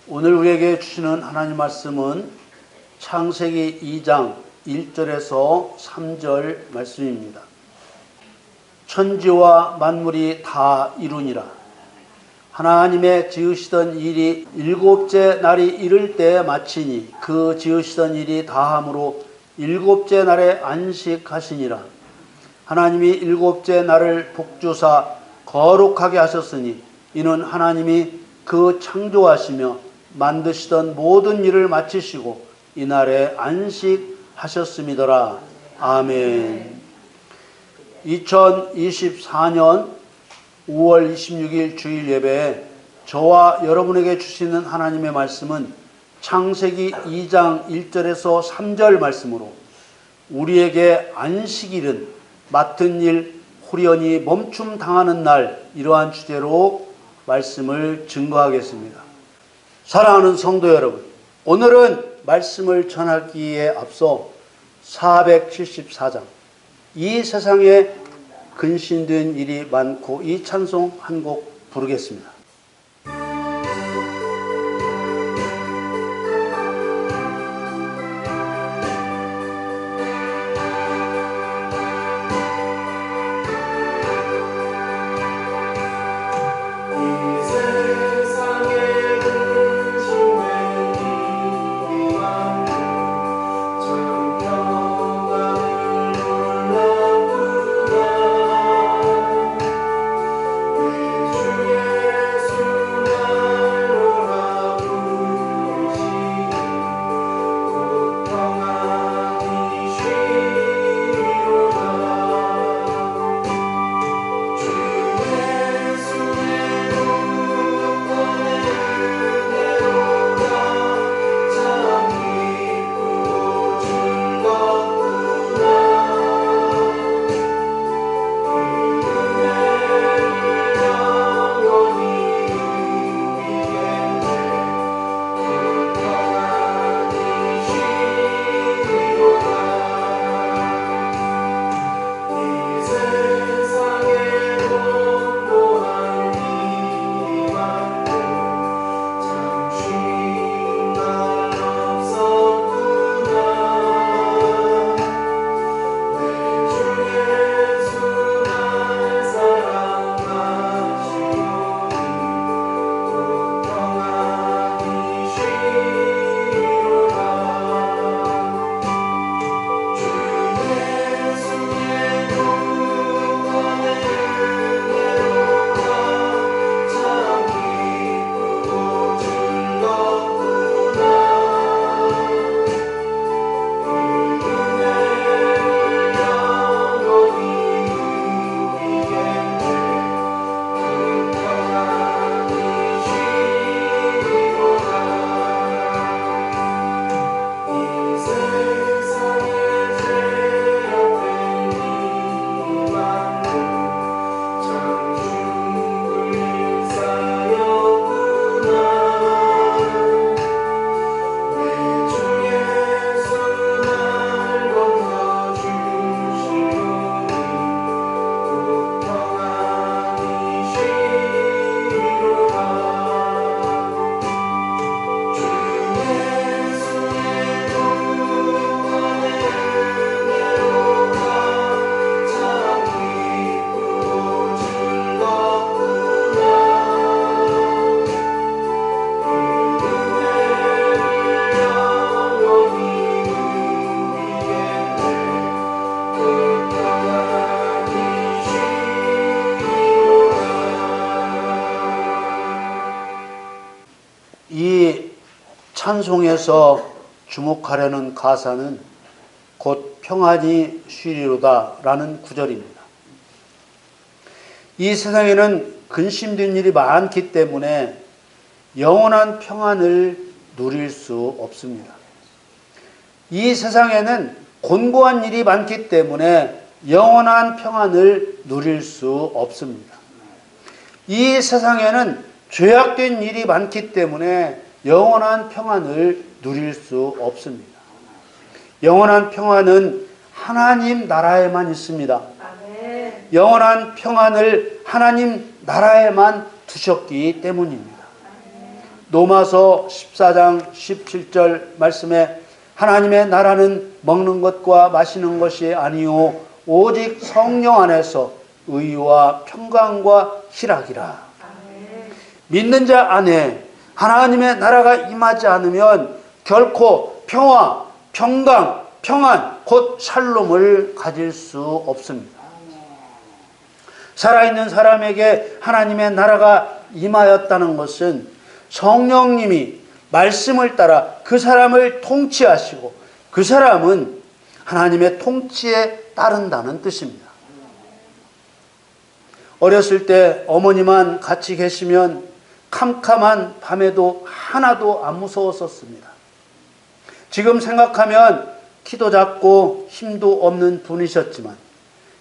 오늘 우리에게 주시는 하나님 말씀은 창세기 2장 1절에서 3절 말씀입니다. 천지와 만물이 다 이루니라. 하나님의 지으시던 일이 일곱째 날이 이를 때 마치니 그 지으시던 일이 다함으로 일곱째 날에 안식하시니라. 하나님이 일곱째 날을 복주사 거룩하게 하셨으니 이는 하나님이 그 창조하시며 만드시던 모든 일을 마치시고 이날에 안식하셨음이더라. 아멘. 2024년 5월 26일 주일 예배에 저와 여러분에게 주시는 하나님의 말씀은 창세기 2장 1절에서 3절 말씀으로 우리에게 안식일은 맡은 일 홀연히 멈춤 당하는 날, 이러한 주제로 말씀을 증거하겠습니다. 사랑하는 성도 여러분, 오늘은 말씀을 전하기에 앞서 474장 이 세상에 근심된 일이 많고 이 찬송 한 곡 부르겠습니다. 이 찬송에서 주목하려는 가사는 곧 평안히 쉬리로다 라는 구절입니다. 이 세상에는 근심된 일이 많기 때문에 영원한 평안을 누릴 수 없습니다. 이 세상에는 곤고한 일이 많기 때문에 영원한 평안을 누릴 수 없습니다. 이 세상에는 죄악된 일이 많기 때문에 영원한 평안을 누릴 수 없습니다. 영원한 평안은 하나님 나라에만 있습니다. 영원한 평안을 하나님 나라에만 두셨기 때문입니다. 로마서 14장 17절 말씀에 하나님의 나라는 먹는 것과 마시는 것이 아니요 오직 성령 안에서 의와 평강과 희락이라. 믿는 자 안에 하나님의 나라가 임하지 않으면 결코 평화, 평강, 평안, 곧 샬롬을 가질 수 없습니다. 살아있는 사람에게 하나님의 나라가 임하였다는 것은 성령님이 말씀을 따라 그 사람을 통치하시고 그 사람은 하나님의 통치에 따른다는 뜻입니다. 어렸을 때 어머니만 같이 계시면 캄캄한 밤에도 하나도 안 무서웠었습니다. 지금 생각하면 키도 작고 힘도 없는 분이셨지만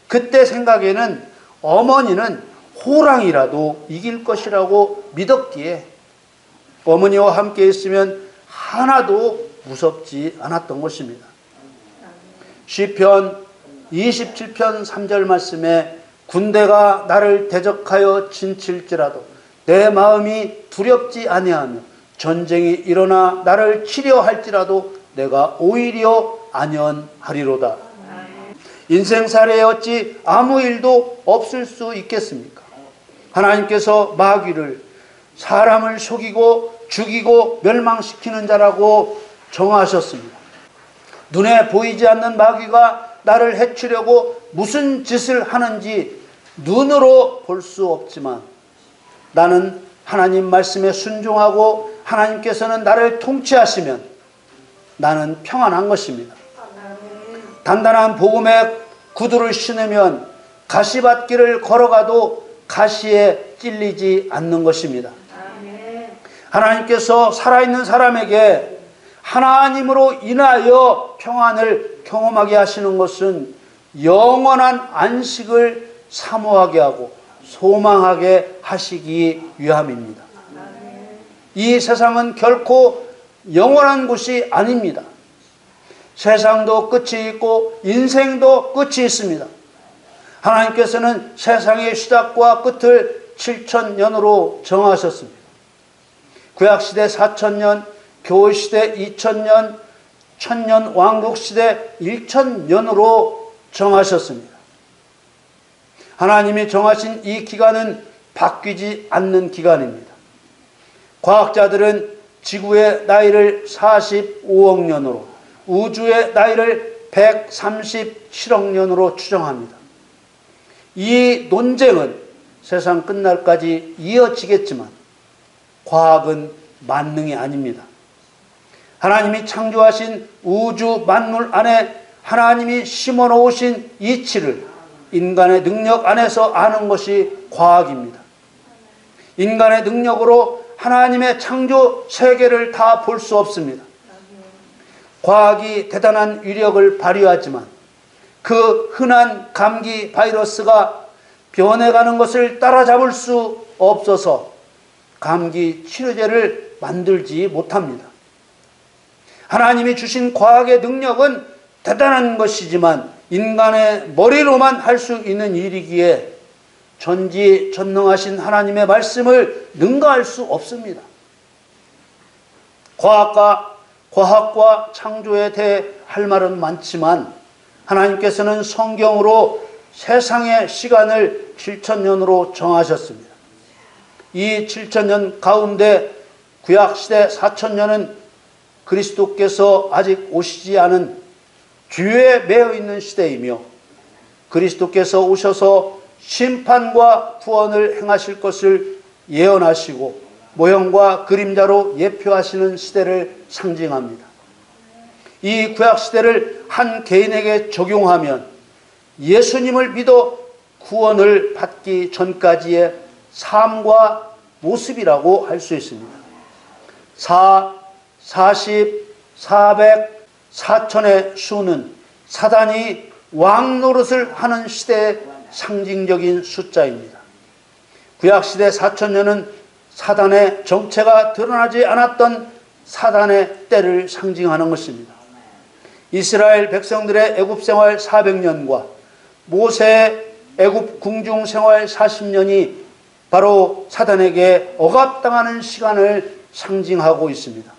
그때 생각에는 어머니는 호랑이라도 이길 것이라고 믿었기에 어머니와 함께 있으면 하나도 무섭지 않았던 것입니다. 시편 27편 3절 말씀에 군대가 나를 대적하여 진칠지라도 내 마음이 두렵지 아니하며 전쟁이 일어나 나를 치려 할지라도 내가 오히려 안연하리로다. 인생살이에 어찌 아무 일도 없을 수 있겠습니까? 하나님께서 마귀를 사람을 속이고 죽이고 멸망시키는 자라고 정하셨습니다. 눈에 보이지 않는 마귀가 나를 해치려고 무슨 짓을 하는지 눈으로 볼 수 없지만 나는 하나님 말씀에 순종하고 하나님께서는 나를 통치하시면 나는 평안한 것입니다. 단단한 복음의 구두를 신으면 가시밭길을 걸어가도 가시에 찔리지 않는 것입니다. 하나님께서 살아있는 사람에게 하나님으로 인하여 평안을 경험하게 하시는 것은 영원한 안식을 사모하게 하고 소망하게 하시기 위함입니다. 이 세상은 결코 영원한 곳이 아닙니다. 세상도 끝이 있고 인생도 끝이 있습니다. 하나님께서는 세상의 시작과 끝을 7,000년으로 정하셨습니다. 구약시대 4,000년, 교시대 2,000년, 천년 왕국시대 1,000년으로 정하셨습니다. 하나님이 정하신 이 기간은 바뀌지 않는 기간입니다. 과학자들은 지구의 나이를 45억 년으로 우주의 나이를 137억 년으로 추정합니다. 이 논쟁은 세상 끝날까지 이어지겠지만 과학은 만능이 아닙니다. 하나님이 창조하신 우주 만물 안에 하나님이 심어놓으신 이치를 인간의 능력 안에서 아는 것이 과학입니다. 인간의 능력으로 하나님의 창조 세계를 다 볼 수 없습니다. 과학이 대단한 위력을 발휘하지만 그 흔한 감기 바이러스가 변해가는 것을 따라잡을 수 없어서 감기 치료제를 만들지 못합니다. 하나님이 주신 과학의 능력은 대단한 것이지만 인간의 머리로만 할 수 있는 일이기에 전지전능하신 하나님의 말씀을 능가할 수 없습니다. 과학과 창조에 대해 할 말은 많지만 하나님께서는 성경으로 세상의 시간을 7,000년으로 정하셨습니다. 이 7,000년 가운데 구약시대 4,000년은 그리스도께서 아직 오시지 않은 뒤에 매여 있는 시대이며 그리스도께서 오셔서 심판과 구원을 행하실 것을 예언하시고 모형과 그림자로 예표하시는 시대를 상징합니다. 이 구약시대를 한 개인에게 적용하면 예수님을 믿어 구원을 받기 전까지의 삶과 모습이라고 할 수 있습니다. 40, 400, 4천의 수는 사단이 왕노릇을 하는 시대의 상징적인 숫자입니다. 구약시대 4,000년은 사단의 정체가 드러나지 않았던 사단의 때를 상징하는 것입니다. 이스라엘 백성들의 애굽 생활 400년과 모세의 애굽 궁중 생활 40년이 바로 사단에게 억압당하는 시간을 상징하고 있습니다.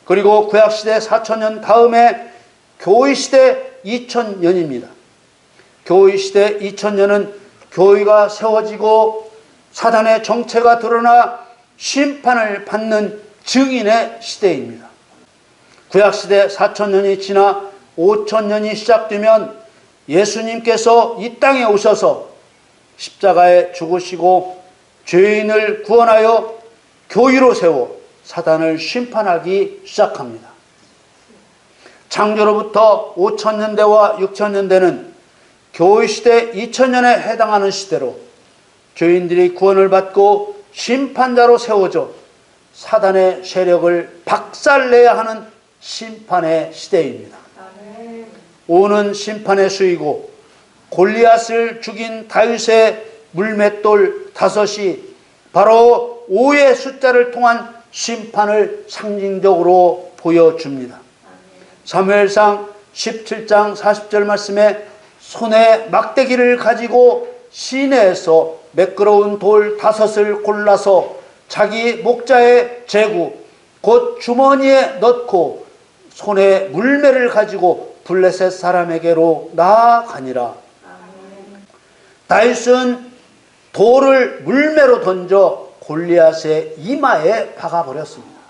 그리고 구약시대 4000년 다음에 교회시대 2000년입니다. 교회시대 2000년은 교회가 세워지고 사단의 정체가 드러나 심판을 받는 증인의 시대입니다. 구약시대 4000년이 지나 5000년이 시작되면 예수님께서 이 땅에 오셔서 십자가에 죽으시고 죄인을 구원하여 교회로 세워 사단을 심판하기 시작합니다. 창조로부터 5000년대와 6000년대는 교회시대 2000년에 해당하는 시대로 죄인들이 구원을 받고 심판자로 세워져 사단의 세력을 박살내야 하는 심판의 시대입니다. 오는 심판의 수이고 골리앗을 죽인 다윗의 물맷돌 5이 바로 5의 숫자를 통한 심판을 상징적으로 보여줍니다. 사무엘상 17장 40절 말씀에 손에 막대기를 가지고 시내에서 매끄러운 돌 5을 골라서 자기 목자의 제구 곧 주머니에 넣고 손에 물매를 가지고 블레셋 사람에게로 나아가니라. 다윗은 돌을 물매로 던져 골리앗의 이마에 박아버렸습니다.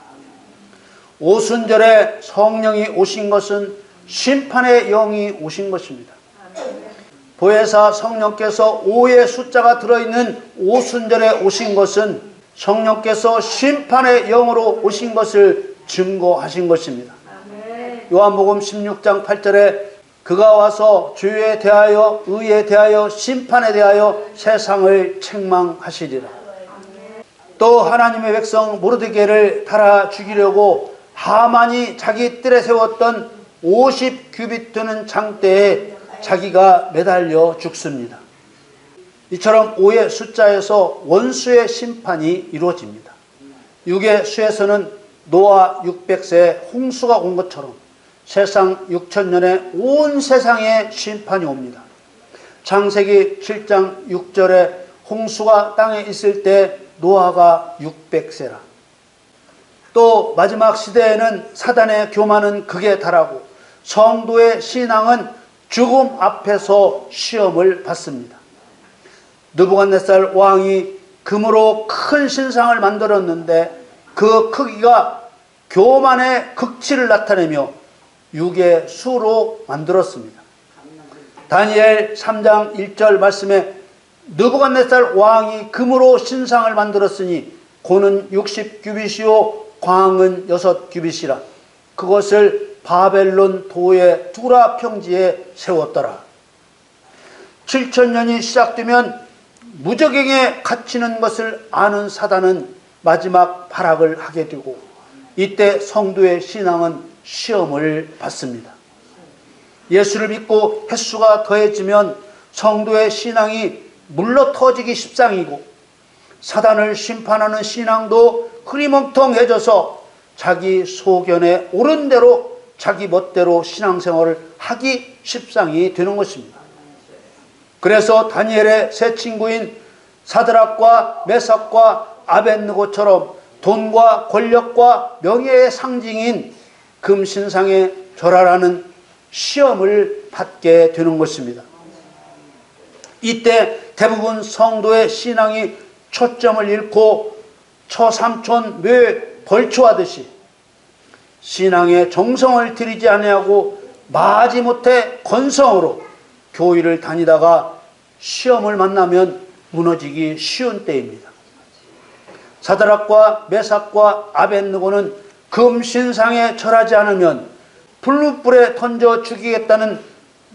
오순절에 성령이 오신 것은 심판의 영이 오신 것입니다. 보혜사 성령께서 5의 숫자가 들어있는 오순절에 오신 것은 성령께서 심판의 영으로 오신 것을 증거하신 것입니다. 요한복음 16장 8절에 그가 와서 죄에 대하여 의에 대하여 심판에 대하여 세상을 책망하시리라. 또 하나님의 백성 모르드게를 달아 죽이려고 하만이 자기 뜰에 세웠던 50규빗 되는 장대에 자기가 매달려 죽습니다. 이처럼 5의 숫자에서 원수의 심판이 이루어집니다. 6의 수에서는 노아 600세에 홍수가 온 것처럼 세상 6000년에 온 세상에 심판이 옵니다. 창세기 7장 6절에 홍수가 땅에 있을 때 노아가 600세라. 또 마지막 시대에는 사단의 교만은 극에 달하고 성도의 신앙은 죽음 앞에서 시험을 받습니다. 느부갓네살 왕이 금으로 큰 신상을 만들었는데 그 크기가 교만의 극치를 나타내며 6의 수로 만들었습니다. 다니엘 3장 1절 말씀에 느부갓네살 왕이 금으로 신상을 만들었으니 고는 60규빗이요 광은 6규빗이라. 그것을 바벨론 도의 두라 평지에 세웠더라. 7000년이 시작되면 무저갱에 갇히는 것을 아는 사단은 마지막 발악을 하게 되고 이때 성도의 신앙은 시험을 받습니다. 예수를 믿고 횟수가 더해지면 성도의 신앙이 물러터지기 십상이고 사단을 심판하는 신앙도 흐리멍텅해져서 자기 소견에 옳은 대로 자기 멋대로 신앙생활을 하기 십상이 되는 것입니다. 그래서 다니엘의 세 친구인 사드락과 메삭과 아벳느고처럼 돈과 권력과 명예의 상징인 금신상에 절하라는 시험을 받게 되는 것입니다. 이때 대부분 성도의 신앙이 초점을 잃고 처삼촌 묘에 벌초하듯이 신앙의 정성을 들이지 아니하고 마지못해 건성으로 교회를 다니다가 시험을 만나면 무너지기 쉬운 때입니다. 사드락과 메삭과 아벳느고는 금신상에 절하지 않으면 불룻불에 던져 죽이겠다는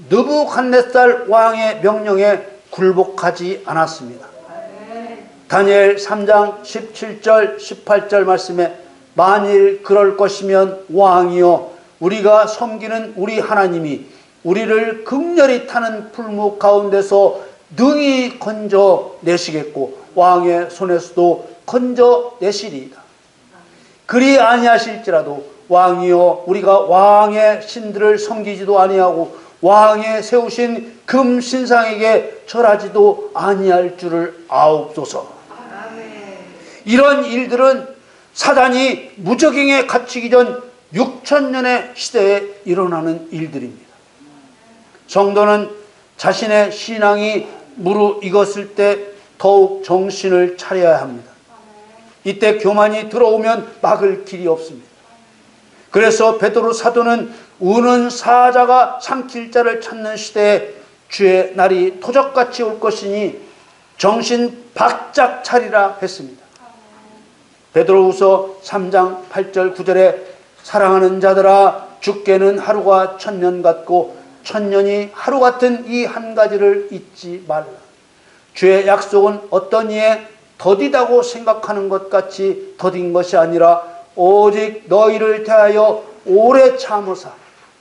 느부갓네살 왕의 명령에 굴복하지 않았습니다. 다니엘 3장 17절 18절 말씀에 만일 그럴 것이면 왕이여 우리가 섬기는 우리 하나님이 우리를 극렬히 타는 풀무 가운데서 능히 건져내시겠고 왕의 손에서도 건져내시리이다. 그리 아니하실지라도 왕이여 우리가 왕의 신들을 섬기지도 아니하고 왕의 세우신 금신상에게 절하지도 아니할 줄을 아옵소서. 이런 일들은 사단이 무저갱에 갇히기 전 6,000년의 시대에 일어나는 일들입니다. 성도는 자신의 신앙이 무르익었을 때 더욱 정신을 차려야 합니다. 이때 교만이 들어오면 막을 길이 없습니다. 그래서 베드로 사도는 우는 사자가 삼킬 자를 찾는 시대에 주의 날이 토적같이 올 것이니 정신 바짝 차리라 했습니다. 베드로후서 3장 8절 9절에 사랑하는 자들아 주께는 하루가 1000년 같고 1000년이 하루 같은 이 한 가지를 잊지 말라. 주의 약속은 어떤 이에 더디다고 생각하는 것 같이 더딘 것이 아니라 오직 너희를 대하여 오래 참으사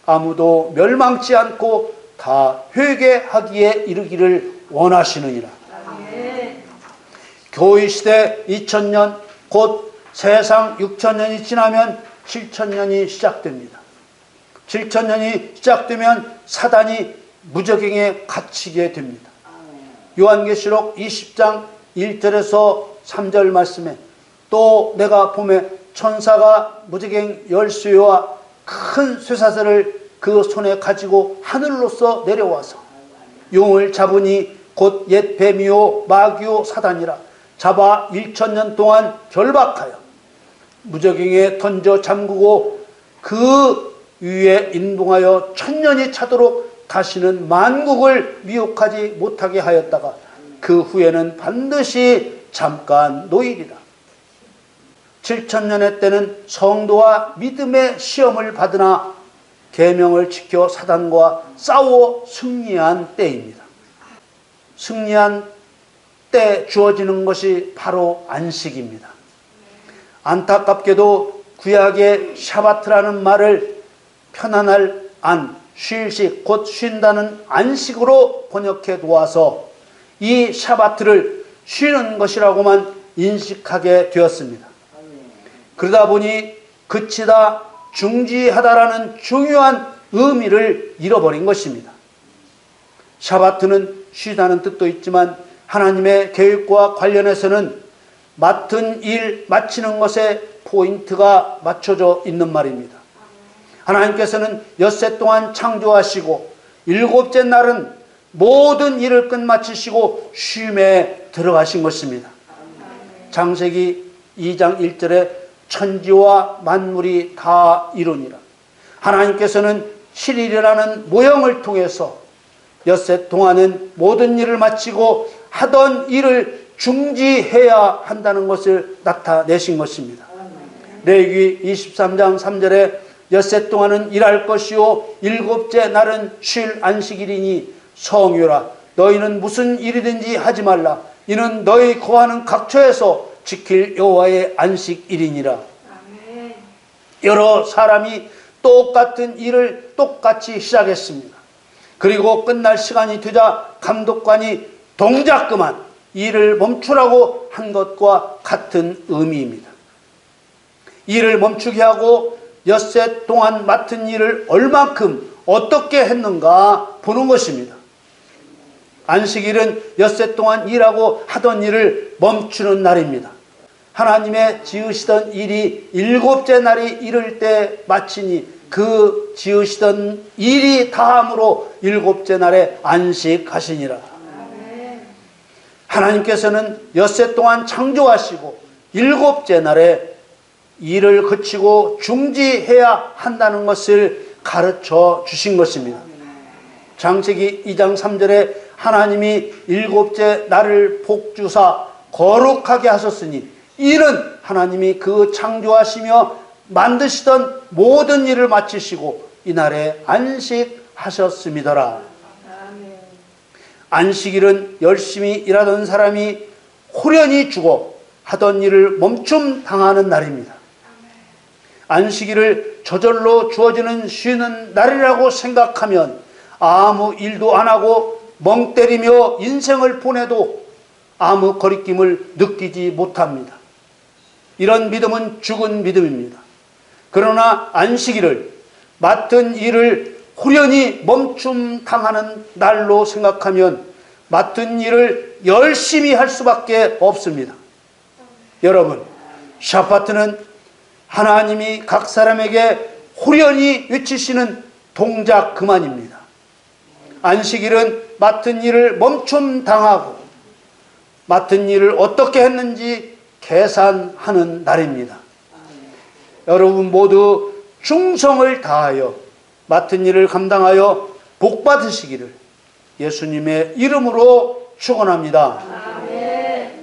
아무도 멸망치 않고 다 회개하기에 이르기를 원하시느니라. 교회 시대 2000년 곧 세상 6000년이 지나면 7000년이 시작됩니다. 7000년이 시작되면 사단이 무저갱에 갇히게 됩니다. 요한계시록 20장 1절에서 3절 말씀에 또 내가 보매 천사가 무저갱 열쇠와 큰 쇠사슬을 그 손에 가지고 하늘로서 내려와서 용을 잡으니 곧 옛 뱀이요 마귀요 사단이라 잡아 1000년 동안 결박하여 무저갱에 던져 잠그고 그 위에 인봉하여 1000년이 차도록 다시는 만국을 미혹하지 못하게 하였다가 그 후에는 반드시 잠깐 노이리라. 7000년의 때는 성도와 믿음의 시험을 받으나 계명을 지켜 사단과 싸워 승리한 때입니다. 승리한 때 주어지는 것이 바로 안식입니다. 안타깝게도 구약의 샤바트라는 말을 편안할 안, 쉴식, 곧 쉰다는 안식으로 번역해 놓아서 이 샤바트를 쉬는 것이라고만 인식하게 되었습니다. 그러다 보니 그치다, 중지하다라는 중요한 의미를 잃어버린 것입니다. 샤바트는 쉬다는 뜻도 있지만 하나님의 계획과 관련해서는 맡은 일 마치는 것에 포인트가 맞춰져 있는 말입니다. 하나님께서는 엿새 동안 창조하시고 일곱째 날은 모든 일을 끝마치시고 쉼에 들어가신 것입니다. 창세기 2장 1절에 천지와 만물이 다 이루니라. 하나님께서는 7일이라는 모형을 통해서 엿새 동안은 모든 일을 마치고 하던 일을 중지해야 한다는 것을 나타내신 것입니다. 레위기 23장 3절에 엿새 동안은 일할 것이요 일곱째 날은 쉴 안식일이니 성유라. 너희는 무슨 일이든지 하지 말라. 이는 너희 거하는 각처에서 지킬 여호와의 안식일이니라. 여러 사람이 똑같은 일을 똑같이 시작했습니다. 그리고 끝날 시간이 되자 감독관이 동작 그만 일을 멈추라고 한 것과 같은 의미입니다. 일을 멈추게 하고 엿새 동안 맡은 일을 얼만큼 어떻게 했는가 보는 것입니다. 안식일은 엿새 동안 일하고 하던 일을 멈추는 날입니다. 하나님의 지으시던 일이 일곱째 날이 이를 때 마치니 그 지으시던 일이 다함으로 일곱째 날에 안식하시니라. 하나님께서는 엿새 동안 창조하시고 일곱째 날에 일을 그치고 중지해야 한다는 것을 가르쳐 주신 것입니다. 창세기 2장 3절에 하나님이 일곱째 날을 복주사 거룩하게 하셨으니 이는 하나님이 그 창조하시며 만드시던 모든 일을 마치시고 이날에 안식하셨음이더라. 안식일은 열심히 일하던 사람이 호련히 죽어 하던 일을 멈춤당하는 날입니다. 안식일을 저절로 주어지는 쉬는 날이라고 생각하면 아무 일도 안 하고 멍 때리며 인생을 보내도 아무 거리낌을 느끼지 못합니다. 이런 믿음은 죽은 믿음입니다. 그러나 안식일을 맡은 일을 후련히 멈춤당하는 날로 생각하면 맡은 일을 열심히 할 수밖에 없습니다. 여러분, 샤바트는 하나님이 각 사람에게 후련히 외치시는 동작 그만입니다. 안식일은 맡은 일을 멈춤당하고 맡은 일을 어떻게 했는지 계산하는 날입니다. 여러분 모두 충성을 다하여 맡은 일을 감당하여 복 받으시기를 예수님의 이름으로 축원합니다.